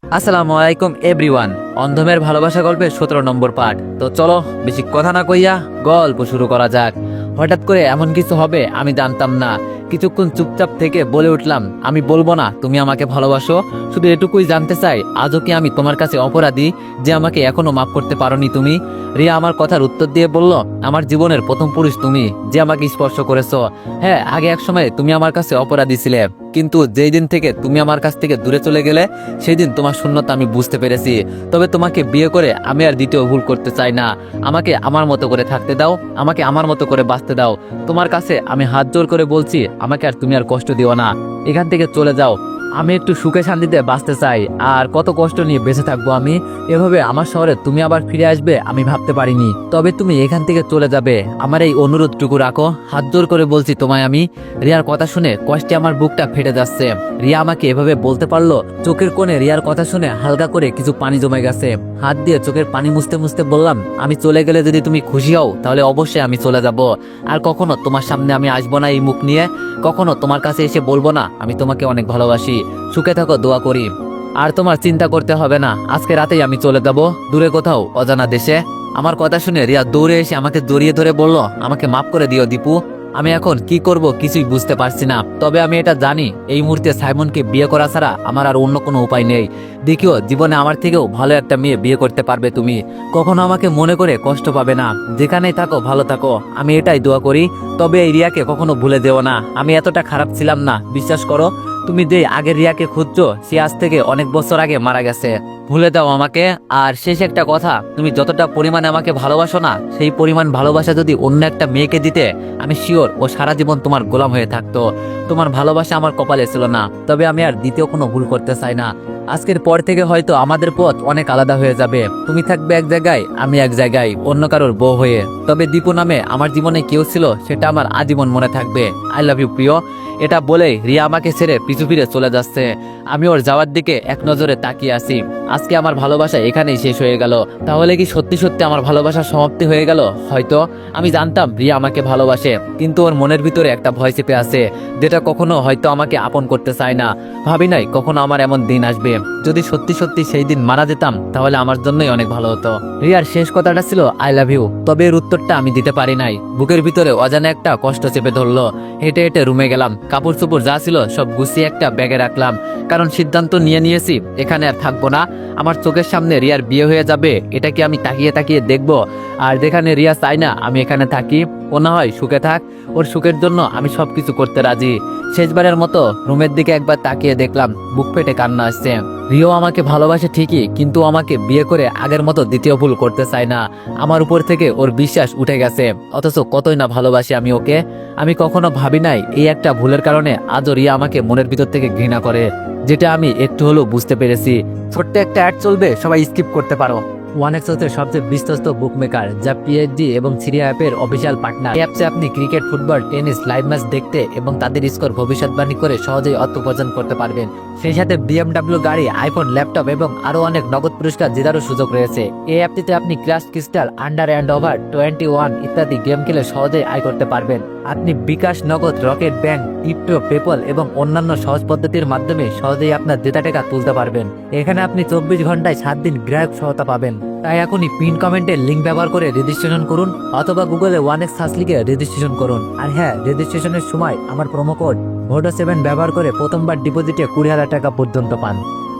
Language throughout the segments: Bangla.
আসসালামু আলাইকুম এভরিওয়ান। অন্ধমের ভালোবাসা গল্পের 17 নম্বর পার্ট। তো চলো বেশি কথা না কইয়া গল্প শুরু করা যাক। হঠাৎ করে এমন কিছু হবে আমি জানতাম না। কিছুক্ষণ চুপচাপ থেকে বলে উঠলাম, আমি বলবো না তুমি আমাকে ভালোবাসো, শুধু এটুকুই জানতে চাই আজও কি আমি তোমার কাছে অপরাধী যে আমাকে এখনো মাফ করতে পারোনি তুমি? রিয়া আমার কথার উত্তর দিয়ে বলল, আমার জীবনের প্রথম পুরুষ তুমি, যে আমাকে স্পর্শ করেছো। হ্যাঁ, আগে এক সময় তুমি আমার কাছে অপরাধী ছিলে, কিন্তু যেই দিন থেকে তুমি আমার কাছ থেকে দূরে চলে গেলে সেই দিন তোমার শূন্যতা আমি বুঝতে পেরেছি। তবে তোমাকে বিয়ে করে আমি আর দ্বিতীয় ভুল করতে চাই না। আমাকে আমার মতো করে থাকতে দাও, আমাকে আমার মতো করে বাঁচতে দাও। তোমার কাছে আমি হাত জোর করে বলছি, আমাকে আর তুমি আর কষ্ট দিও না, এখান থেকে চলে যাও। আমি একটু সুখে শান্তিতে বাঁচতে চাই, আর কত কষ্ট নিয়ে বেঁচে থাকবো আমি। এভাবে আমার শহরে তুমি আবার ফিরে আসবে আমি ভাবতে পারিনি। তবে তুমি এখান থেকে চলে যাবে, আমার এই অনুরোধটুকু রাখো, হাত জোর করে বলছি তোমায় আমি। রিয়ার কথা শুনে কষ্টে আমার বুকটা ফেটে যাচ্ছে। রিয়া আমাকে এভাবে বলতে পারলো? চোখের কোণে রিয়ার কথা শুনে হালকা করে কিছু পানি জমে গেছে। হাত দিয়ে চোখের পানি মুছতে মুছতে বললাম, আমি চলে গেলে যদি তুমি খুশি হও তাহলে অবশ্যই আমি চলে যাব। আর কখনো তোমার সামনে আমি আসবো না এই মুখ নিয়ে, কখনো তোমার কাছে এসে বলবো না আমি তোমাকে অনেক ভালোবাসি। সুখে থাকো, দোয়া করি। আর তোমার চিন্তা করতে হবে না, আজকে রাতেই আমি চলে যাব দূরে কোথাও, অজানা দেশে। আমার কথা শুনে রিয়া দৌড়ে এসে আমাকে জড়িয়ে ধরে বলল, আমাকে মাফ করে দিও দীপু, আমি এখন কি করব কিছুই বুঝতে পারছি না। তবে আমি এটা জানি, এই মুহূর্তে সাইমনকে বিয়ে করা ছাড়া আমার আর অন্য কোনো উপায় নেই। দেখিও, জীবনে আমার থেকেও ভালো একটা মেয়ে বিয়ে করতে পারবে তুমি, কখনো আমাকে মনে করে কষ্ট পাবে না। যেখানেই থাকো ভালো থাকো, আমি এটাই দোয়া করি। তবে এই রিয়াকে কখনো ভুলে যেও না, আমি এতটা খারাপ ছিলাম না, বিশ্বাস করো। তুমি যে আগের রিয়াকে খুঁজছো সে আজ থেকে অনেক বছর আগে মারা গেছে, ভুলে দাও আমাকে। আর শেষ একটা কথা, তুমি যতটা পরিমাণে আমাকে ভালোবাসো না, সেই পরিমাণ ভালোবাসা যদি অন্য একটা মেয়েকে দিতে, আমি শিওর ও সারা জীবন তোমার গোলাম হয়ে থাকতো। তোমার ভালোবাসা আমার কপালে ছিল না, তবে আমি আর দ্বিতীয় কোনো ভুল করতে চাই না। আজকের পর থেকে হয়তো আমাদের পথ অনেক আলাদা হয়ে যাবে, তুমি থাকবে এক জায়গায়, আমি এক জায়গায়, অন্য কারোর বউ হয়ে। তবে দীপু নামে আমার জীবনে কেউ ছিল, সেটা আমার আজীবন মনে থাকবে। আই লাভ ইউ প্রিয়। এটা বলেই রিয়া আমাকে ছেড়ে পিছু ফিরে চলে যাচ্ছে। আমি ওর যাওয়ার দিকে এক নজরে তাকিয়ে আছি। আজকে আমার ভালোবাসা এখানেই শেষ হয়ে গেল। তাহলে কি সত্যি সত্যি আমার ভালোবাসার সমাপ্তি হয়ে গেল? হয়তো। আমি জানতাম রিয়া আমাকে ভালোবাসে, কিন্তু ওর মনের ভিতরে একটা ভয় চেপে আছে, যেটা কখনো হয়তো আমাকে আপন করতে চায় না। ভাবি নাই কখনো আমার এমন দিন আসবে। যদি সত্যি সত্যি সেই দিন মারা যেতাম তাহলে আমার জন্যই অনেক ভালো হতো। রিয়ার শেষ কথাটা ছিল আই লাভ ইউ, তবে এর উত্তরটা আমি দিতে পারি নাই। বুকের ভিতরে অজানা একটা কষ্ট চেপে ধরলো। হেঁটে হেঁটে রুমে গেলাম, কাপড় চোপড় যা ছিল সব গুছিয়ে একটা ব্যাগে রাখলাম, কারণ সিদ্ধান্ত নিয়ে নিয়েছি এখানে আর থাকবো না। আমার চোখের সামনে রিয়ার বিয়ে হয়ে যাবে, এটা কি আমি তাকিয়ে তাকিয়ে দেখবো? আর যেখানে রিয়া চাই না আমি এখানে থাকি, ও না হয় সুখে থাক, ওর সুখের জন্য আমি সবকিছু করতে রাজি। শেষবারের মতো রুমের দিকে একবার তাকিয়ে দেখলাম, বুক ফেটে কান্না আসছে। রিও আমাকে ভালোবাসে ঠিকই, কিন্তু আমাকে বিয়ে করে আগের মতো দ্বিতীয় ভুল করতে চায় না। আমার উপর থেকে ওর বিশ্বাস উঠে গেছে, অথচ কতই না ভালোবাসি আমি ওকে। আমি কখনো ভাবি নাই এই একটা ভুলের কারণে আজও রিয়া আমাকে মনের ভিতর থেকে ঘৃণা করে, যেটা আমি একটু হলেও বুঝতে পেরেছি। ছোট্ট একটা অ্যাড চলবে, সবাই স্কিপ করতে পারো। ওয়ানেক্স হচ্ছে সবচেয়ে বিশ্বস্ত বুকমেকার, যা পিএইচডি এবং সিরিয়া অ্যাপের অফিসিয়াল পার্টনার। এই অ্যাপসে আপনি cricket, football, tennis live match দেখতে এবং তাদের স্কোর ভবিষ্যৎবাণী করে সহজেই অর্থ উপার্জন করতে পারবেন। সেই সাথে বিএমডব্লিউ গাড়ি, আইফোন, ল্যাপটপ এবং আরো অনেক নগদ পুরস্কার জেতারও সুযোগ রয়েছে। এই অ্যাপটিতে আপনি crush crystal, under and over 21 ইত্যাদি গেম খেলে সহজেই আয় করতে পারবেন। আপনি বিকাশ, নগদ, রকেট ব্যাংক, ক্রিপ্টো, পেপল এবং অন্যান্য সহজ পদ্ধতির মাধ্যমে সহজেই আপনার জেতা টাকা তুলতে পারবেন। এখানে আপনি 24 ঘন্টায় 7 দিন গ্রাহক সহায়তা পাবেন। তাই এখনই পিন কমেন্টের লিঙ্ক ব্যবহার করে রেজিস্ট্রেশন করুন, অথবা গুগলে ওয়ানেক্স সার্চ লিখে রেজিস্ট্রেশন করুন। আর হ্যাঁ, রেজিস্ট্রেশনের সময় আমার প্রোমো কোড ভোডো7 ব্যবহার করে প্রথমবার ডিপোজিটে 20,000 টাকা পর্যন্ত পান।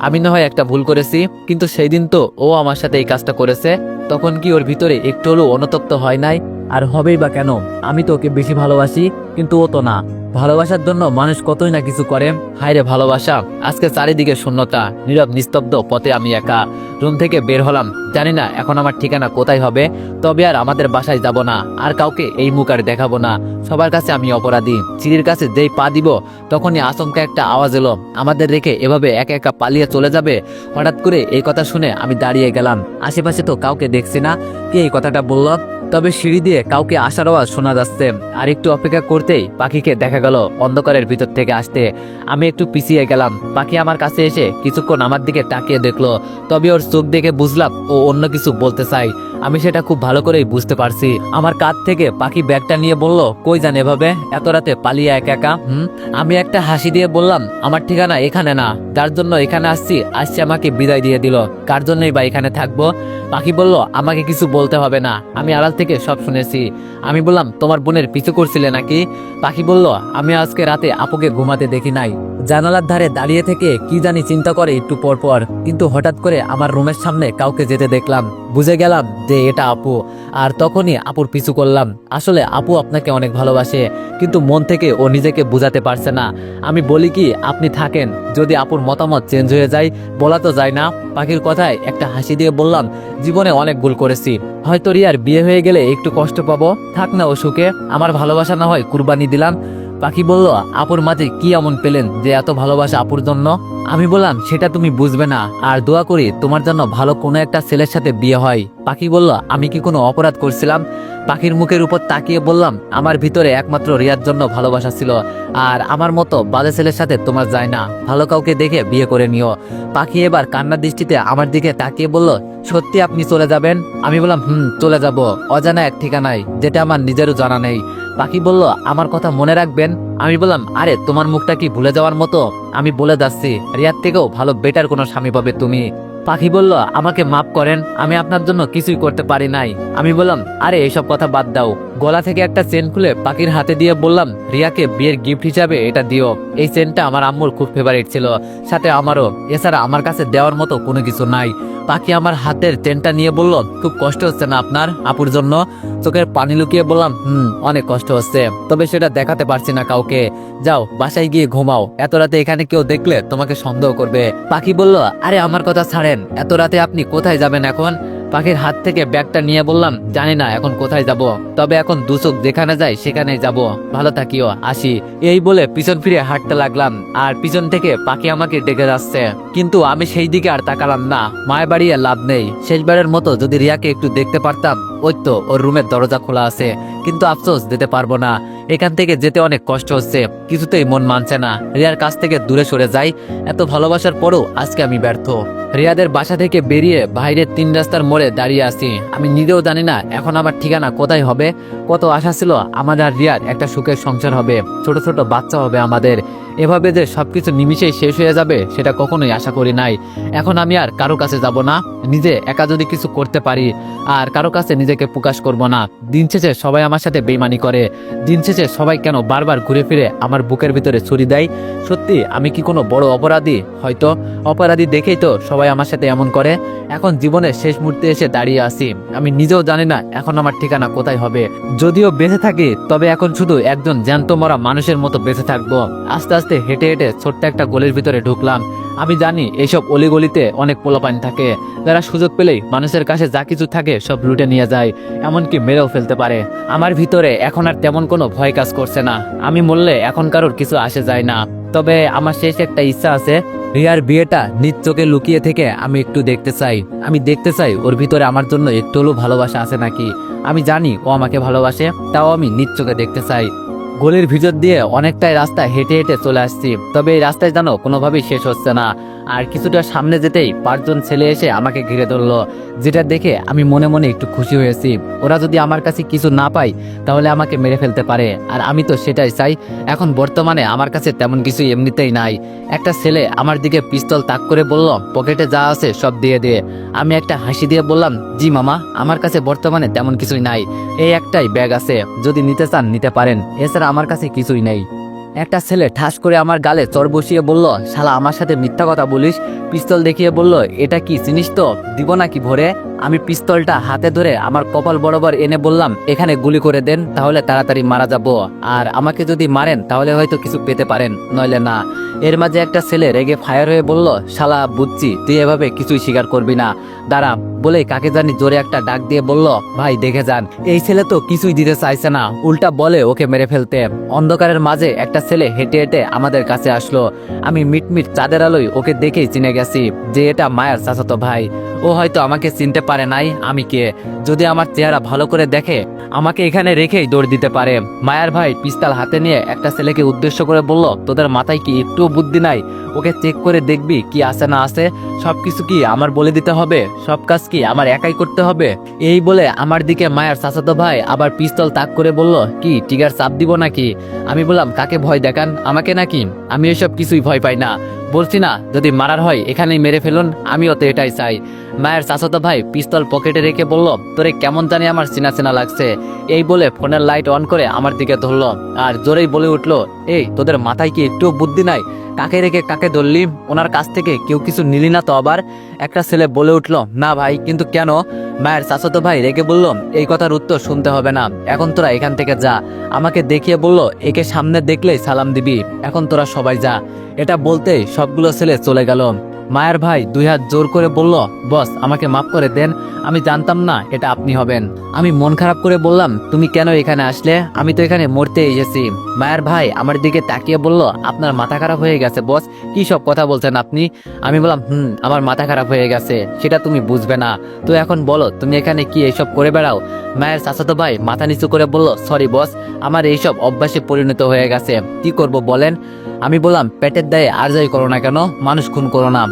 আমি না হয় একটা ভুল করেছি, কিন্তু সেই দিন তো ও আমার সাথে এই কাজটা করেছে, তখন কি ওর ভিতরে একটু হলেও অনুতপ্ত হয় নাই? আর হবেই বা কেন? আমি তো ওকে বেশি ভালোবাসি, কিন্তু ও তো না। ভালোবাসার জন্য মানুষ কতই না কিছু করে। হায়রে ভালোবাসা! আজকে চারিদিকে শূন্যতা, নীরব নিস্তব্ধ পথে আমি একা। রুম থেকে বের হলাম, জানি না এখন আমার ঠিকানা কোথায় হবে। তবে আর আমাদের বাসায় যাব না, আর কাউকে এই মুখ আর দেখাবো না। সবার কাছে আমি অপরাধী। সিঁড়ির কাছে যেই পা দিব তখনই আচমকা একটা আওয়াজ এলো, আমাদের রেখে এভাবে একা একা পালিয়ে চলে যাবে। হঠাৎ করে এই কথা শুনে আমি দাঁড়িয়ে গেলাম। আশেপাশে তো কাউকে দেখছি না, কে এই কথাটা বলল? তবে সিঁড়ি দিয়ে কাউকে আসার আওয়াজ শোনা যাচ্ছে। আর একটু অপেক্ষা করতেই পাখিকে দেখা গেল অন্ধকারের ভিতর থেকে আসতে। আমি একটু পিছিয়ে গেলাম। পাখি আমার কাছে এসে কিছুক্ষণ আমার দিকে তাকিয়ে দেখলো, তবে ওর চোখ দেখে বুঝলাম ও অন্য কিছু বলতে চাই। আমি সেটা খুব ভালো করেই বুঝতে পারছি। আমার কাঁধ থেকে পাখি ব্যাগটা নিয়ে বলল, কই যান এভাবে এত রাতে পালিয়ে একা একা? আমি একটা হাসি দিয়ে বললাম, আমার ঠিকানা এখানে না, যার জন্য এখানে আসছি আমাকে বিদায় দিয়ে দিল, কার জন্যই বা এখানে থাকবো? পাখি বলল, আমাকে কিছু বলতে হবে না, আমি আড়াল থেকে সব শুনেছি। আমি বললাম, তোমার বোনের পিছু করছিলে নাকি? পাখি বলল, আমি আজকে রাতে আপুকে ঘুমাতে দেখি নাই, জানালার ধারে দাঁড়িয়ে থেকে কি জানি চিন্তা করে একটু পর পর, কিন্তু হঠাৎ করে আমার রুমের সামনে কাউকে যেতে দেখলাম, বুঝে গেলাম যে এটা আপু। আর তখনই আপুর পিছু করলাম। আসলে আপু আপনাকে অনেক ভালোবাসে, কিন্তু মন থেকে ও নিজেকে বোঝাতে পারছে না। আমি বলি কি, আপনি থাকেন, যদি আপুর মতামত চেঞ্জ হয়ে যায় বলা তো যায় না। পাখির কথায় একটা হাসি দিয়ে বললাম, জীবনে অনেক ভুল করেছি, হয়তো রিয়ার বিয়ে হয়ে গেলে একটু কষ্ট পাবো, থাক না ও সুখে, আমার ভালোবাসা না হয় কুরবানি দিলাম। পাখি বলল, আপুর মাঝে কি এমন পেলেন যে এত ভালোবাসা আপুর জন্য? আমি বললাম, সেটা তুমি বুঝবে না, আর দোয়া করি তোমার জন্য ভালো কোনো একটা ছেলের সাথে বিয়ে হয়। পাখি বলল, আমি কি কোনো অপরাধ করছিলাম? পাখির মুখের উপর তাকিয়ে বললাম, আমার ভিতরে একমাত্র রিয়ার জন্য ভালোবাসা ছিল, আর আমার মতো বাজে ছেলের সাথে তোমার যায় না, ভালো কাউকে দেখে বিয়ে করে নিও। পাখি এবার কান্নার দৃষ্টিতে আমার দিকে তাকিয়ে বলল, সত্যি আপনি চলে যাবেন? আমি বললাম, চলে যাব, অজানা এক ঠিকানায়, যেটা আমার নিজেরও জানা নেই। পাখি বলল, আমার কথা মনে রাখবেন? আমি বললাম, আরে তোমার মুখটা কি ভুলে যাওয়ার মতো? আমি বলে যাচ্ছি, রিয়ার থেকেও ভালো বেটার কোনো স্বামী পাবে তুমি। পাখি বলল, আমাকে মাফ করেন, আমি আপনার জন্য কিছুই করতে পারি নাই। আমি বললাম, আরে এইসব কথা বাদ দাও। গলা থেকে একটা চেন খুলে পাখির হাতে দিয়ে বললাম, রিয়াকে বিয়ের গিফট হিসাবে এটা দিও। এই চেনটা আমার আম্মুর খুব ফেভারিট ছিল, সাথে আমারও, এছাড়া আমার কাছে দেওয়ার মতো কোনো কিছু নাই। পাখি আমার হাতের চেনটা নিয়ে বলল, খুব কষ্ট হচ্ছে না আপনার আপুর জন্য? চোখের পানি লুকিয়ে বললাম, অনেক কষ্ট হচ্ছে, তবে সেটা দেখাতে পারছি না কাউকে। যাও বাসায় গিয়ে ঘুমাও, এত রাতে এখানে কেউ দেখলে তোমাকে সন্দেহ করবে। পাখি বলল, আরে আমার কথা ছাড়েন, এত রাতে আপনি কোথায় যাবেন এখন? পাখির হাত থেকে ব্যাগটা নিয়ে বললাম, জানি না এখন কোথায় যাব, তবে এখন দুচোখ যেখানে যায় সেখানেই যাব, ভালো থাকিও, আসি। এই বলে পিছন ফিরে হাঁটতে লাগলাম, আর পিছন থেকে পাখি আমাকে ডেকে যাচ্ছে, কিন্তু আমি সেই দিকে আর তাকালাম না। মায়ের বাড়িয়ে লাভ নেই, শেষবারের মতো যদি রিয়াকে একটু দেখতে পারতাম। ওই তো ওর রুমের দরজা খোলা আছে, কিন্তু আফসোস যেতে পারবো না, এখান থেকে যেতে অনেক কষ্ট হচ্ছে, কিছুতেই মন মানছে না রিয়ার কাছ থেকে দূরে সরে যাই। এত ভালোবাসার পরও আজকে আমি ব্যর্থ। রিয়াদের বাসা থেকে বেরিয়ে বাইরের 3 রাস্তার মোড়ে দাঁড়িয়ে আছি। আমি নিজেও জানি না এখন আমার ঠিকানা কোথায় হবে। কত আশা ছিল আমার আর রিয়ার একটা সুখের সংসার হবে, ছোট ছোট বাচ্চা হবে আমাদের। এভাবে যে সবকিছু নিমিশেই শেষ হয়ে যাবে সেটা কখনোই আশা করি নাই। এখন আমি আর কারো কাছে যাব না, নিজে একা যদি কিছু করতে পারি, আর কারো কাছে নিজেকে প্রকাশ করব না। দিন শেষে সবাই আমার সাথে বেইমানি করে, দিন শেষে সবাই কেন বারবার ঘুরে ফিরে আমার বুকের ভিতরে ছুরি দেয়? সত্যি আমি কি কোনো বড় অপরাধী? হয়তো অপরাধী দেখেই তো সবাই আমার সাথে এমন করে। এখন জীবনের শেষ মুহূর্তে এসে দাঁড়িয়ে আছি, আমি নিজেও জানি না এখন আমার ঠিকানা কোথায় হবে। যদিও বেঁচে থাকি, তবে এখন শুধু একজন জ্যান্ত মরা মানুষের মতো বেঁচে থাকবো। আস্তে আস্তে হেঁটে হেঁটে ছোট্ট একটা গলির ভিতরে ঢুকলাম। আমি জানি এইসব অলিগলিতে অনেক পোলাপান থাকে, যারা সুযোগ পেলেই মানুষের কাছে যা কিছু থাকে সব লুটে নিয়ে যায়, এমনকি মেরেও ফেলতে পারে। আমার ভিতরে এখন আর তেমন কোনো ভয় কাজ করছে না। আমি মরলে এখন কারোর কিছু আসে যায় না। তবে আমার শেষ একটা ইচ্ছা আছে, রিয়ার বিয়েটা নিজ চোখে লুকিয়ে থেকে আমি একটু দেখতে চাই। আমি দেখতে চাই ওর ভিতরে আমার জন্য একটু হলেও ভালোবাসা আছে নাকি। আমি জানি ও আমাকে ভালোবাসে, তাও আমি নিজ চোখে দেখতে চাই। গলির ভিতর দিয়ে অনেকটাই রাস্তা হেঁটে হেঁটে চলে আসছি, তবে এই রাস্তায় যেন কোনোভাবেই শেষ হচ্ছে না। আর কিছুটা সামনে যেতেই 5 জন ছেলে এসে আমাকে ঘিরে ধরলো, যেটা দেখে আমি মনে মনে একটু খুশি হয়েছি। ওরা যদি আমার কাছে কিছু না পায় তাহলে আমাকে মেরে ফেলতে পারে, আর আমি তো সেটাই চাই। এখন বর্তমানে আমার কাছে তেমন কিছু এমনিতেই নাই। একটা ছেলে আমার দিকে পিস্তল তাক করে বলল, পকেটে যা আছে সব দিয়ে দে। আমি একটা হাসি দিয়ে বললাম, জি মামা, আমার কাছে বর্তমানে তেমন কিছুই নাই, এই একটাই ব্যাগ আছে, যদি নিতে চান নিতে পারেন, এছাড়া আমার কাছে কিছুই নেই। একটা ছেলে ঠাস করে আমার গালে চর বসিয়ে বলল, শালা আমার সাথে মিথ্যা কথা বলিস। পিস্তল দেখিয়ে বলল, এটা কি চিনিস তো, দিব নাকি ভরে? আমি পিস্তলটা হাতে ধরে আমার কপাল বরাবর এনে বললাম, এখানে গুলি করে দেন, তাহলে তাড়াতাড়ি মারা যাব, আর আমাকে যদি মারেন তাহলে হয়তো কিছু পেতে পারেন, নইলে না। এর মাঝে একটা ছেলে রেগে ফায়ার হয়ে বলল, শালা বুঝছি তুই এভাবে কিছুই স্বীকার করবি না, দাঁড়া। বলে কাকে জানি জোরে একটা ডাক দিয়ে বলল, ভাই দেখে যান। এই ছেলে তো কিছুই দিতে চাইছে না, উল্টা বলে ওকে মেরে ফেলতে। অন্ধকারের মাঝে একটা ছেলে হেঁটে হেঁটে আমাদের কাছে আসলো। আমি মিটমিট চাঁদের আলোয় ওকে দেখেই চিনে গেছি যে এটা মায়ের চাচাতো ভাই। ও হয়তো আমাকে চিনতে পারে নাই আমি কে। যদি আমার চেহারা ভালো করে দেখে আমাকে এখানে রেখেই দৌড় দিতে পারে। মায়ার ভাই পিস্তল হাতে নিয়ে একটা ছেলেকে উদ্দেশ্য করে বলল, তোদের মাথায় কি একটুও বুদ্ধি নাই? ওকে চেক করে দেখবি কি আছে না আছে। সবকিছু কি আমার বলে দিতে হবে? সব কাজ কি আমার একাই করতে হবে? এই বলে আমার দিকে মায়ের চাচাতো ভাই আবার পিস্তল তাক করে বলল, কি টিগার চাপ দিব নাকি? আমি বললাম, কাকে ভয় দেখান, আমাকে নাকি? আমি এসব কিছুই ভয় পাই না, বলছি না যদি মারার হয় এখানেই মেরে ফেলুন, আমিও তো এটাই চাই। মায়ের চাচাতো ভাই পিস্তল পকেটে রেখে বলল, তোরে কেমন জানি আমার চেনা চেনা লাগছে। এই বলে ফোনের লাইট অন করে আমার দিকে ধরলো আর জোরেই বলে উঠলো, এই তোদের মাথায় কি একটুও বুদ্ধি নাই? কাকে রেখে কাকে ধরলি? ওনার কাছ থেকে কেউ কিছু নিলি না তো? আবার একটা ছেলে বলে উঠলো, না ভাই, কিন্তু কেন? মায়ের চাচাতো ভাই রেগে বলল, এই কথার উত্তর শুনতে হবে না, এখন তোরা এখান থেকে যা। আমাকে দেখিয়ে বলল, একে সামনে দেখলেই সালাম দিবি, এখন তোরা সবাই যা। এটা বলতেই সবগুলো ছেলে চলে গেল। মায়ের ভাই 2 হাত জোর করে বলল, বস আমাকে মাফ করে দেন, আমি জানতাম না এটা আপনি হবেন। আমি মন খারাপ করে বললাম, তুমি কেন এখানে আসলে? আমি তো এখানে মরতে এসেছি। মায়ের ভাই আমার দিকে তাকিয়ে বলল, আপনার মাথা খারাপ হয়ে গেছে বস, কি সব কথা বলছেন আপনি? আমি বললাম, আমার মাথা খারাপ হয়ে গেছে, সেটা তুমি বুঝবে না। তো এখন বলো তুমি এখানে কি এইসব করে বেড়াও? মায়ের চাচাতো ভাই মাথা নিচু করে বলল, সরি বস, আমার এইসব অভ্যাসে পরিণত হয়ে গেছে, কি করব বলেন? আমি বললাম, পেটের দায়ে আর যাই করো না কেন, মানুষ খুন করো না।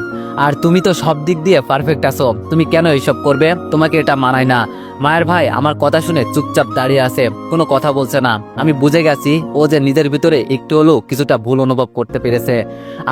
আর তুমি তো সব দিক দিয়ে পারফেক্ট আছো, তুমি কেন এইসব করবে? তোমাকে এটা মানায় না। মায়ের ভাই আমার কথা শুনে চুপচাপ দাঁড়িয়ে আছে, কোনো কথা বলছে না। আমি বুঝে গেছি ও যে নিজের ভিতরে একটু হলেও কিছুটা ভুল অনুভব করতে পেরেছে।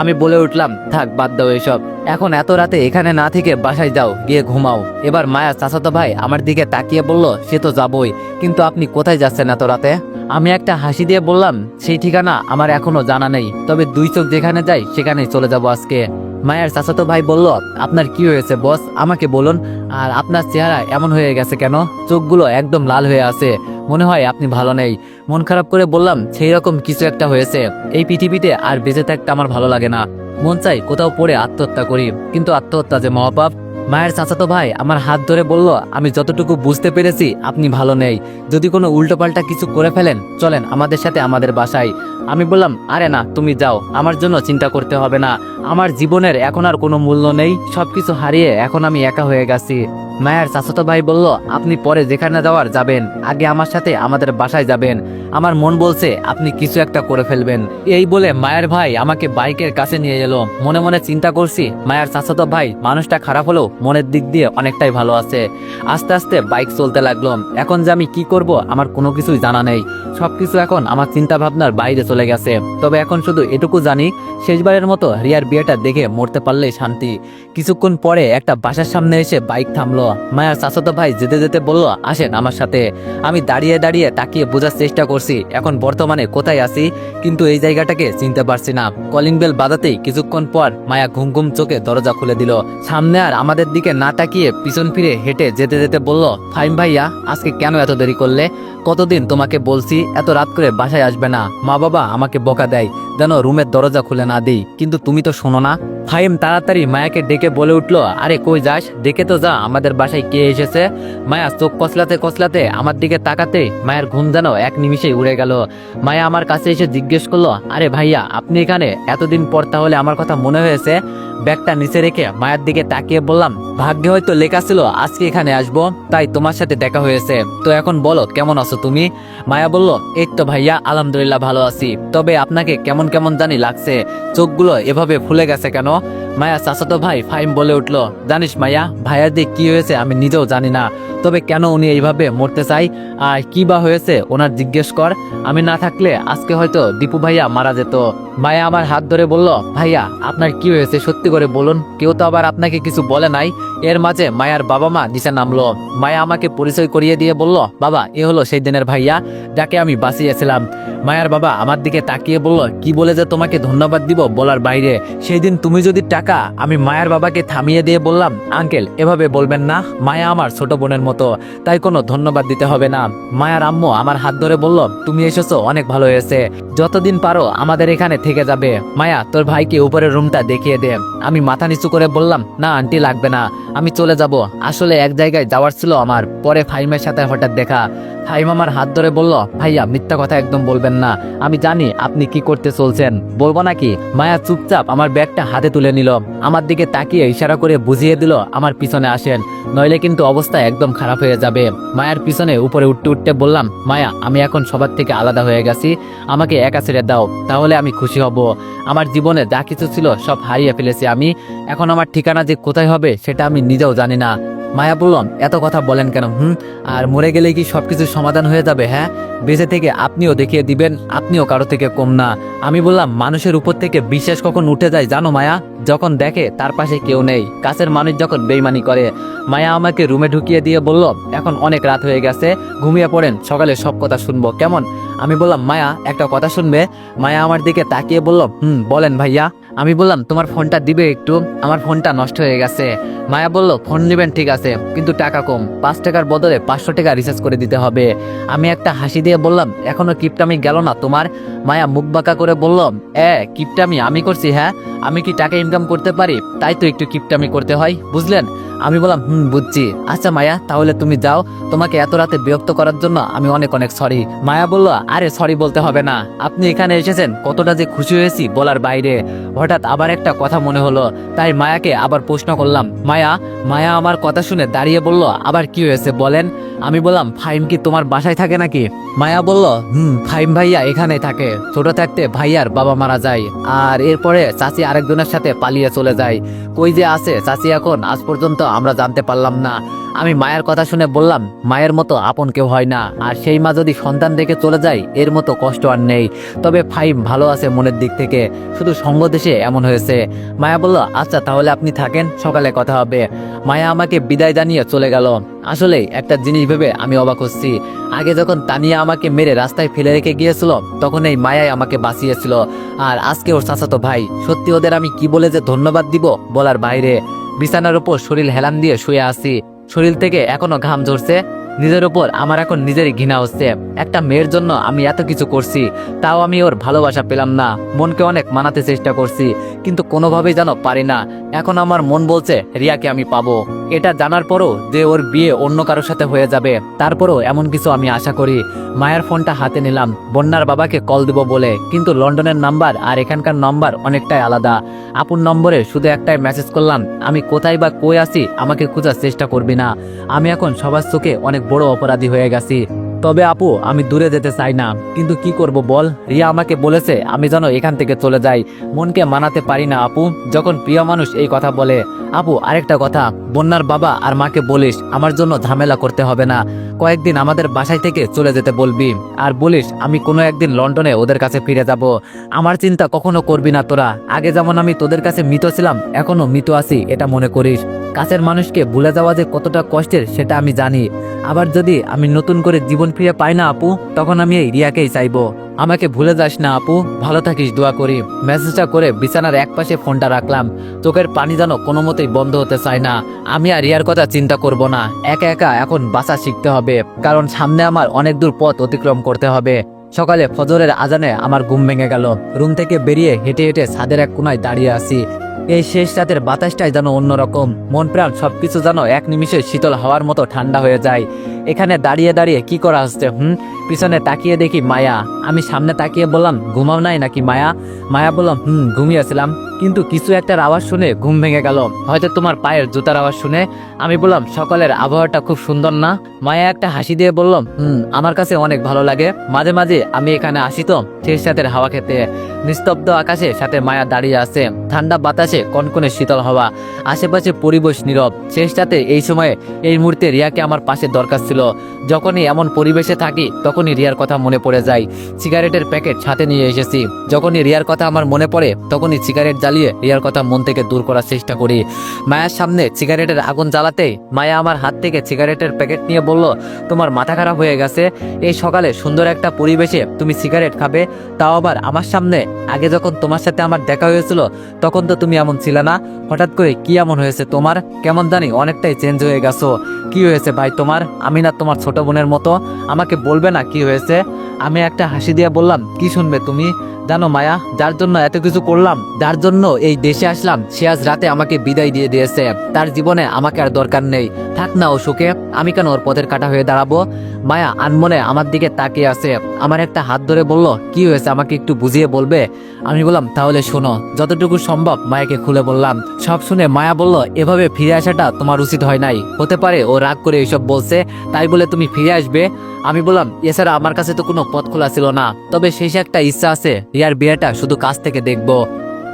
আমি বলে উঠলাম, থাক বাদ দাও এইসব, এখন এত রাতে এখানে না থেকে বাসায় যাও, গিয়ে ঘুমাও। এবার মায়া চাচাতো ভাই আমার দিকে তাকিয়ে বলল, সে তো যাবই, কিন্তু আপনি কোথায় যাচ্ছেন এত রাতে? আমি একটা হাসি দিয়ে বললাম, সেই ঠিকানা আমার এখনো জানা নেই, তবে 2 চোখ যেখানে যাই সেখানেই চলে যাব আজকে। মায়ের চাচাতো ভাই বলল, আপনার কি হয়েছে বস, আমাকে বলুন। আর আপনার চেহারা এমন হয়ে গেছে কেন? চোখগুলো একদম লাল হয়ে আছে, মনে হয় আপনি ভালো নেই। মন খারাপ করে বললাম, সেই রকম কিছু একটা হয়েছে। এই পৃথিবীতে আর বেঁচে থাকতে আমার ভালো লাগে না, মন চাই কোথাও পড়ে আত্মহত্যা করি, কিন্তু আত্মহত্যা যে মহাপাপ। মায়ের চাচাতো ভাই আমার হাত ধরে বলল, আমি যতটুকু বুঝতে পেরেছি আপনি ভালো নেই, যদি কোনো উল্টোপাল্টা কিছু করে ফেলেন চলেন আমাদের সাথে আমাদের বাসায়। আমি বললাম, আরে না, তুমি যাও, আমার জন্য চিন্তা করতে হবে না, আমার জীবনের এখন আর কোনো মূল্য নেই, সবকিছু হারিয়ে এখন আমি একা হয়ে গেছি। মায়ের চাচাতো ভাই বলল, আপনি পরে যেখানে যাওয়ার যাবেন, আগে আমার সাথে আমাদের বাসায় যাবেন, আমার মন বলছে আপনি কিছু একটা করে ফেলবেন। এই বলে মায়ের ভাই আমাকে বাইকের কাছে নিয়ে এলো। মনে মনে চিন্তা করছি, মায়ের চাচাতো ভাই মানুষটা খারাপ হলেও মনের দিক দিয়ে অনেকটাই ভালো আছে। আস্তে আস্তে বাইক চলতে লাগলো। এখন যে আমি কি করব আমার কোনো কিছুই জানা নেই, সবকিছু এখন আমার চিন্তা ভাবনার বাইরে চলে গেছে। তবে এখন শুধু এটুকু জানি, শেষবারের মতো রিয়ার বিয়েটা দেখে মরতে পারলেই শান্তি। কিছুক্ষণ পরে একটা বাসার সামনে এসে বাইক থামলো। মায়ের চাচাতো ভাই যেতে যেতে বলল, আসেন আমার সাথে। আমি দাঁড়িয়ে দাঁড়িয়ে তাকিয়ে বোঝার চেষ্টা করছি এখন বর্তমানে কোথায় আছি, কিন্তু এই জায়গাটাকে চিনতে পারছি না। কলিং বেল বাজাতেই কিছুক্ষণ পর মায়া ঘুম ঘুম চোখে দরজা খুলে দিল। সামনে আর আমাদের দিকে না তাকিয়ে পিছন ফিরে হেঁটে যেতে যেতে বলল, ফাহিম ভাইয়া, আজকে কেন এত দেরি করলে? কতদিন তোমাকে বলছি এত রাত করে বাসায় আসবে না, মা বাবা আমাকে বকা দেয় যেন রুমের দরজা খুলে না দিই, কিন্তু তুমি তো শোনো না। ফাহিম তাড়াতাড়ি মায়াকে ডেকে বলে উঠলো, আরে কই যাস, ডেকে তো যা আমাদের বাসায় কে এসেছে। মায়া চোখ কসলাতে কসলাতে আমার দিকে তাকাতে মায়ের ঘুম যেন এক নিমিষেই উড়ে গেল। মায়া আমার কাছে এসে জিজ্ঞেস করলো, আরে ভাইয়া আপনি এখানে? এতদিন পর তাহলে আমার কথা মনে হয়েছে। ব্যাগটা নিচে রেখে মায়ের দিকে তাকিয়ে বললাম, ভাগ্যে হয়তো লেখা ছিল আজকে এখানে আসবো, তাই তোমার সাথে দেখা হয়েছে। তো এখন বলো কেমন আছো তুমি? মায়া বলল, এই তো ভাইয়া আলহামদুলিল্লাহ ভালো আছি, তবে আপনাকে কেমন কেমন জানি লাগছে, চোখগুলো এভাবে ফুলে গেছে কেন? মায়া চাচাতো ভাই ফাহিম বলে উঠলো, জানিস মায়া, ভাইয়ার দিক কি হয়েছে আমি নিজেও জানি না, তবে কেন উনি এইভাবে মরতে চাই আর কি বা হয়েছে ওনার জিজ্ঞেস কর, আমি না থাকলে আজকে হয়তো দীপু ভাইয়া মারা যেত। মায়া আমার হাত ধরে বলল, ভাইয়া আপনার কি হয়েছে সত্যি করে বলুন, কেউ তো আবার আপনাকে কিছু বলে নাই? এর মাঝে মায়ার বাবা মা নিচে নামলো। মায়া আমাকে পরিচয় করিয়ে দিয়ে বলল, বাবা এ হলো সেই দিনের ভাইয়া যাকে আমি বাঁচিয়েছিলাম। মায়ার বাবা আমার দিকে তাকিয়ে বলল, কি বলে যে তোমাকে ধন্যবাদ দিব বলার বাইরে। সেই দিন তুমি যদি টাকা। আমি মায়ার বাবাকে থামিয়ে দিয়ে বললাম, আঙ্কেল এভাবে বলবেন না, মায়া আমার ছোট বোনের মতো, তাই কোনো ধন্যবাদ দিতে হবে না। মায়ার আম্মু আমার হাত ধরে বলল, তুমি এসেছো অনেক ভালো হয়েছে, যতদিন পারো আমাদের এখানে থেকে যাবে। মায়া তোর ভাইকে উপরের রুমটা দেখিয়ে দে। আমি মাথা নিচু করে বললাম, না আন্টি লাগবে না, আমি চলে যাব, আসলে এক জায়গায় যাওয়ার ছিল আমার। পরে ফাহিমের সাথে হঠাৎ দেখা। ফাহিম আমার হাত ধরে বলল, ভাইয়া মিথ্যা কথা একদম বলবেন না, আমি জানি আপনি কি করতে চলছেন, বলবো নাকি? মায়া চুপচাপ আমার ব্যাগটা হাতে তুলে নিল। আমার দিকে তাকিয়ে ইশারা করে বুঝিয়ে দিল আমার পিছনে আসেন, নইলে কিন্তু অবস্থা একদম খারাপ হয়ে যাবে। মায়ার পিছনে উপরে উঠতে উঠতে বললাম, মায়া আমি এখন সবার থেকে আলাদা হয়ে গেছি, আমাকে একা ছেড়ে দাও, তাহলে আমি খুশি হব। আমার জীবনে যা কিছু ছিল সব হারিয়ে ফেলেছি আমি, এখন আমার ঠিকানা যে কোথায় হবে সেটা আমি নিজেও জানি না। মায়া বললাম, এত কথা বলেন কেন? আর মরে গেলে কি সবকিছু সমাধান হয়ে যাবে? হ্যাঁ, বেঁচে থেকে আপনিও দেখিয়ে দিবেন আপনিও কারো থেকে কম না। আমি বললাম, মানুষের উপর থেকে বিশ্বাস কখন উঠে যায় জানো মায়া? যখন দেখে তার পাশে কেউ নেই, কাছের মানুষ যখন বেইমানি করে। মায়া আমাকে রুমে ঢুকিয়ে দিয়ে বলল, এখন অনেক রাত হয়ে গেছে, ঘুমিয়ে পড়েন, সকালে সব কথা শুনবো কেমন? আমি বললাম, মায়া একটা কথা শুনবে? মায়া আমার দিকে তাকিয়ে বলল, বলেন ভাইয়া। আমি বললাম, তোমার ফোনটা দিবে একটু, আমার ফোনটা নষ্ট হয়ে গেছে। মায়া বলল, ফোন নেবেন ঠিক আছে, কিন্তু টাকা কম, 5 টাকার বদলে 500 টাকা রিচার্জ করে দিতে হবে। আমি একটা হাসি দিয়ে বললাম, এখনো কিপটামি গেল না তোমার? মায়া মুখ বাঁকা করে বলল, কিপটামি আমি করছি? হ্যাঁ, আমি কি টাকা ইনকাম করতে পারি, তাই তো একটু কিপটামি করতে হয়, বুঝলেন? আমি বললাম, বুঝছি। আচ্ছা মায়া, তাহলে তুমি যাও, তোমাকে এত রাতে বিরক্ত করার জন্য আমি অনেক অনেক সরি। মায়া বলল, আরে সরি বলতে হবে না, আপনি এখানে এসেছেন কতটা যে খুশি হয়েছি বলার বাইরে। হঠাৎ আবার একটা কথা মনে হলো, তাই মায়াকে আবার প্রশ্ন করলাম, মায়া। মায়া আমার কথা শুনে দাঁড়িয়ে বলল, আবার কি হয়েছে বলেন? আমি বললাম, ফাহিম কি তোমার বাসায় থাকে নাকি? মায়া বলল, ফাহিম ভাইয়া এখানেই থাকে, ছোট থাকতে ভাইয়ার বাবা মারা যায়, আর এরপরে চাচি আরেকজনের সাথে পালিয়ে চলে যায়, কই যে আছে চাচি এখন আজ পর্যন্ত আমরা জানতে পারলাম না। আমি মায়ের কথা শুনে বললাম, মায়ের মতো আপন কেউ হয় না, আর সেই মা যদি সন্তান রেখে চলে যায় এর মতো কষ্ট আর নেই। তবে ফাহিম ভালো আছে মনের দিক থেকে, শুধু সঙ্গ দেশে এমন হয়েছে। মায়া বলল, আচ্ছা তাহলে আপনি থাকেন, সকালে কথা হবে। মায়া আমাকে বিদায় জানিয়ে চলে গেল। আসলে একটা জিনিস ভেবে আমি অবাক হচ্ছি, আগে যখন তানিয়া আমাকে মেরে রাস্তায় ফেলে রেখে গিয়েছিল তখন এই মায়াই আমাকে বাঁচিয়েছিল, আর আজকে ওর চাচাতো ভাই। সত্যি ওদের আমি কি বলে যে ধন্যবাদ দিব বলার বাইরে। বিছানার উপর শরীর হেলান দিয়ে শুয়ে আছি, শরীর থেকে এখনো ঘাম ঝরছে, নিজের উপর আমার এখন নিজেরই ঘৃণা হচ্ছে। একটা মেয়ের জন্য আমি এত কিছু করছি, তাও আমি ওর ভালোবাসা পেলাম না। মনকে অনেক মানাতে চেষ্টা করছি, কিন্তু কোনোভাবেই যেন পারি না। এখন আমার মন বলছে রিয়াকে আমি পাবো। এটা জানার পরও যে ওর বিয়ে অন্য কারোর সাথে হয়ে যাবে, তারপরও এমন কিছু আমি আশা করি। মায়ের ফোনটা হাতে নিলাম বন্যার বাবাকে কল দিব বলে, কিন্তু লন্ডনের নাম্বার আর এখানকার নাম্বার অনেকটাই আলাদা। আপুর নম্বরে শুধু একটাই মেসেজ করলাম, আমি কোথায় বা কই আছি আমাকে খোঁজার চেষ্টা করবি না, আমি এখন সবার চোখে অনেক বড় অপরাধী হয়ে গেছি। তবে আপু আমি দূরে যেতে চাই না, কিন্তু কি করব বল, রিয়া আমাকে বলেছে আমি যেন এখান থেকে চলে যাই। মনকে মানাতে পারি না আপু, যখন প্রিয় মানুষ এই কথা বলে। আপু আরেকটা কথা, বন্যার বাবা আর মাকে বলিস আমার জন্য ঝামেলা করতে হবে না, কয়েকদিন আমাদের বাসায় থেকে চলে যেতে বলবি, আর বলিস আমি কোনো একদিন লন্ডনে ওদের কাছে ফিরে যাব। আমার চিন্তা কখনো করবি না তোরা, আগে যেমন আমি তোদের কাছে মৃত ছিলাম এখনো মৃত আছি এটা মনে করিস। কাছের মানুষকে ভুলে যাওয়া যে কতটা কষ্টের সেটা আমি জানি। আবার যদি আমি নতুন করে জীবন ফিরে পাই না আপু, তখন আমি এই রিয়াকেই চাইবো। আমাকে ভুলে যাস না আপু, ভালো থাকিস দোয়া করি। মেসেজটা করে বিছানার একপাশে ফোনটা রাখলাম, চোখের পানি যেন কোনো মতেই বন্ধ হতে চায় না। আমি আর রিয়ার কথা চিন্তা করব না, একা একা এখন বাঁচা শিখতে হবে, কারণ সামনে আমার অনেক দূর পথ অতিক্রম করতে হবে। সকালে ফজরের আজানে আমার ঘুম ভেঙে গেল। রুম থেকে বেরিয়ে হেঁটে হেঁটে ছাদের এক কোনায় দাঁড়িয়ে আছি। এই শেষ রাতের বাতাসটাই যেন অন্যরকম, মন প্রাণ সবকিছু যেন এক নিমিষে শীতল হাওয়ার মতো ঠান্ডা হয়ে যায়। এখানে দাঁড়িয়ে দাঁড়িয়ে কি করা হচ্ছে? পিছনে তাকিয়ে দেখি মায়া। আমি সামনে তাকিয়ে বললাম, ঘুমাও নাই নাকি মায়া? মায়া বললাম, ঘুমিয়েছিলাম, কিন্তু কিছু একটার আওয়াজ শুনে ঘুম ভেঙে গেল, হয়তো তোমার পায়ের জুতার আওয়াজ শুনে। আমি বললাম, সকালের আবহাওয়াটা খুব সুন্দর না? মায়া একটা হাসি দিয়ে বললাম, আমার কাছে অনেক ভালো লাগে, মাঝে মাঝে আমি এখানে আসি তো শেষ রাতের হাওয়া খেতে। নিস্তব্ধ আকাশে সাথে মায়া দাঁড়িয়ে আছে, ঠান্ডা বাতাসে কনকনে শীতল হাওয়া, আশেপাশে পরিবেশ নীরব। শেষ রাতে এই সময়ে এই মুহূর্তে রিয়াকে আমার পাশে দরকার ছিল। যখনই এমন পরিবেশে থাকি তখনই রিয়ার কথা মনে পড়ে যায়। সিগারেটের প্যাকেট সাথে নিয়ে এসেছি, যখনই রিয়ার কথা আমার মনে পড়ে তখনই সিগারেট জ্বালিয়ে রিয়ার কথা মন থেকে দূর করার চেষ্টা করি। মায়ের সামনে সিগারেটের আগুন জ্বালাতেই মায়া আমার হাত থেকে সিগারেটের প্যাকেট নিয়ে বলল, তোমার মাথা খারাপ হয়ে গেছে? এই সকালে সুন্দর একটা পরিবেশে তুমি সিগারেট খাবে, তাও আবার আমার সামনে? আগে যখন তোমার সাথে আমার দেখা হয়েছিল তখন তো তুমি এমন ছিলে না, হঠাৎ করে কি এমন হয়েছে তোমার? কেমন জানি অনেকটাই চেঞ্জ হয়ে গেছো। কি হয়েছে ভাই তোমার? আমি না তোমার ছোট বোনের মতো, আমাকে বলবে না কি হয়েছে? আমি একটা হাসি দিয়ে বললাম, কি শুনবে তুমি? জানো মায়া, যার জন্য এত কিছু করলাম, যার জন্য এই দেশে আসলাম, সে আজ রাতে আমাকে বিদায় দিয়ে দিয়েছে। তার জীবনে আমাকে আর দরকার নেই। থাক না ও সুখে, আমি কেন ওর পথের কাটা হয়ে দাঁড়াবো? মায়া আনমনে আমার দিকে তাকিয়ে আছে, আমার একটা হাত ধরে বলল, কি হয়েছে আমাকে একটু বুঝিয়ে বলবে? আমি বললাম, তাহলে শোনো। যতটুকু সম্ভব মায়াকে খুলে বললাম। সব শুনে মায়া বলল, এভাবে ফিরে আসাটা তোমার উচিত হয় নাই। হতে পারে ও রাগ করে এইসব বলছে, তাই বলে তুমি ফিরে আসবে? আমি বললাম, এছাড়া আমার কাছে তো কোনো পথ খোলা ছিল না, তবে শেষ একটা ইচ্ছা আছে, রিয়ার বিয়েটা শুধু কাছ থেকে দেখবো।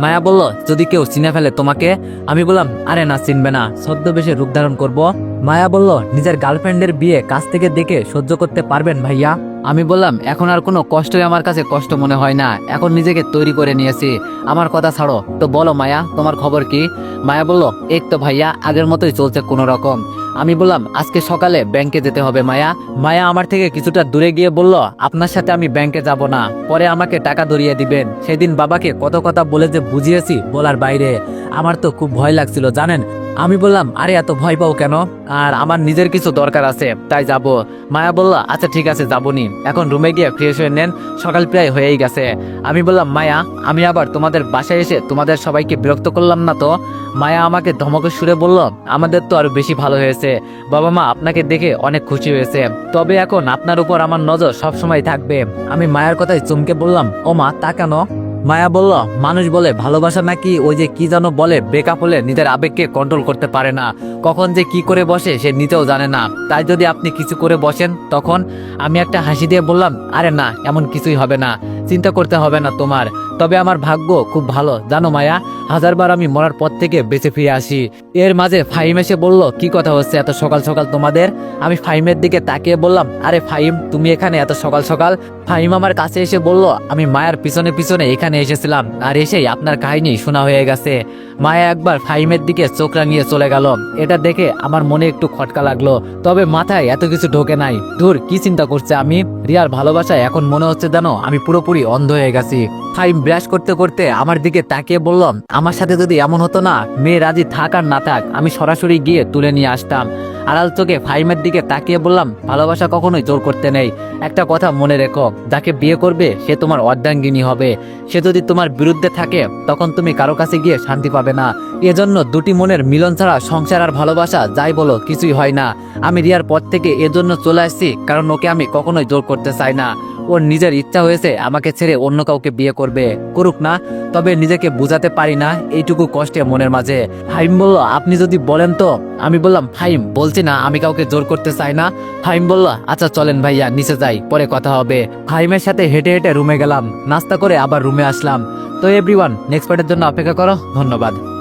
মায়া বলল, যদি কেউ চিনে ফেলে তোমাকে? আমি বললাম, আরে না, চিনবে না, ছদ্মবেশে রূপ ধারণ করবো। মায়া বলল, নিজের গার্লফ্রেন্ডের বিয়ে কাছ থেকে দেখে সহ্য করতে পারবেন ভাইয়া? আমি বললাম, এখন আর কোনো কষ্টই আমার কাছে কষ্ট মনে হয় না, এখন নিজেকে তৈরি করে নিয়েছি। আমার কথা ছাড়ো তো, বলো মায়া, তোমার খবর কি? মায়া বলল, এই তো ভাইয়া, আগের মতোই চলছে কোনো রকম। আমি বললাম, আজকে সকালে ব্যাংকে যেতে হবে মায়া। মায়া আমার থেকে কিছুটা দূরে গিয়ে বলল, আপনার সাথে আমি ব্যাংকে যাব না, পরে আমাকে টাকা ধরিয়ে দিবেন। সেদিন বাবাকে কত কথা বলে যে বুঝিয়েছি বলার বাইরে। আমার তো খুব ভয় লাগছিল জানেন। আমি বললাম, আরে এত ভয় পাও কেন? আর আমার নিজের কিছু দরকার আছে, তাই যাব। মায়া বলল, আচ্ছা ঠিক আছে, যাবনি, এখন রুমে গিয়ে ফ্রেশ হয়ে নেন, সকাল প্রায় হয়েই গেছে। আমি বললাম, মায়া, আমি আবার তোমাদের বাসায় এসে তোমাদের সবাইকে বিরক্ত করলাম না তো? মায়া আমাকে ধমকের সুরে বলল, আমাদের তো আরো বেশি ভালো হয়েছে, বাবা মা আপনাকে দেখে অনেক খুশি হয়েছে, তবে এখন আপনার উপর আমার নজর সবসময় থাকবে। আমি মায়ের কথায় চমকে বললাম, ও মা, তা কেন? মায়া বলল, মানুষ বলে ভালোবাসা নাকি ওই যে কি যেন বলে, ব্রেকআপ হলে নিজের আবেগকে কন্ট্রোল করতে পারে না, কখন যে কি করে বসে সে নিতেও জানে না, তাই যদি আপনি কিছু করে বসেন তখন? আমি একটা হাসি দিয়ে বললাম, আরে না, এমন কিছুই হবে না, চিন্তা করতে হবে না তোমার। তবে আমার ভাগ্য খুব ভালো জানো মায়া, হাজারবার আমি মরার পর থেকে বেঁচে ফিরে আসি। এর মাঝে ফাহিম এসে বলল, কি কথা হচ্ছে এত সকাল সকাল তোমাদের? আমি ফাহিমের দিকে তাকিয়ে বললাম, আরে ফাহিম, তুমি এখানে এত সকাল সকাল? ফাহিম আমার কাছে এসে বলল, আমি মায়ার পিছনে পিছনে এখানে এসেছিলাম, আর এসেই আপনার কাহিনী শোনা হয়ে গেছে। মায়া একবার ফাহিমের দিকে চোখ রাঙিয়ে চলে গেল। এটা দেখে আমার মনে একটু খটকা লাগলো, তবে মাথায় এত কিছু ঢোকে নাই। ধুর, কি চিন্তা করছে আমি? রিয়ার ভালোবাসায় এখন মনে হচ্ছে জানো আমি পুরোপুরি অন্ধ হয়ে গেছি। ফাহিম ব্রাশ করতে করতে আমার দিকে তাকিয়ে বলল, আমার সাথে যদি এমন হতো না, মেয়ে রাজি থাক আর না থাক, আমি সরাসরি গিয়ে তুলে নিয়ে আসতাম। আড়াল চোখে ফাহিমের দিকে তাকিয়ে বললাম, ভালোবাসা কখনোই জোর করতে নেই। একটা কথা মনে রেখো, যাকে বিয়ে করবে সে তোমার অর্ধাঙ্গিনী হবে। সে যদি তোমার বিরুদ্ধে থাকে তখন তুমি কারো কাছে গিয়ে শান্তি পাবে না। এজন্য দুটি মনের মিলন ছাড়া সংসার আর ভালোবাসা যাই বলো কিছুই হয় না। আমি রিয়ার পর থেকে এজন্য চলে আসছি, কারণ ওকে আমি কখনোই জোর করতে চাই না। ওর নিজের ইচ্ছা হয়েছে আমাকে ছেড়ে অন্য কাউকে বিয়ে করবে, করুক না, তবে নিজেকে বুঝাতে পারি না, এইটুকু কষ্টে মনের মাঝে। ফাহিম বলল, আপনি যদি বলেন তো? আমি বললাম, ফাহিম, বলছি না আমি কাউকে জোর করতে চাই না। ফাহিম বলল, আচ্ছা চলেন ভাইয়া, নিচে যাই, পরে কথা হবে। ফাহিমের সাথে হেঁটে হেঁটে রুমে গেলাম, নাস্তা করে আবার রুমে আসলাম। তো এভরিওয়ান, নেক্সট পার্টের জন্য অপেক্ষা করো। ধন্যবাদ।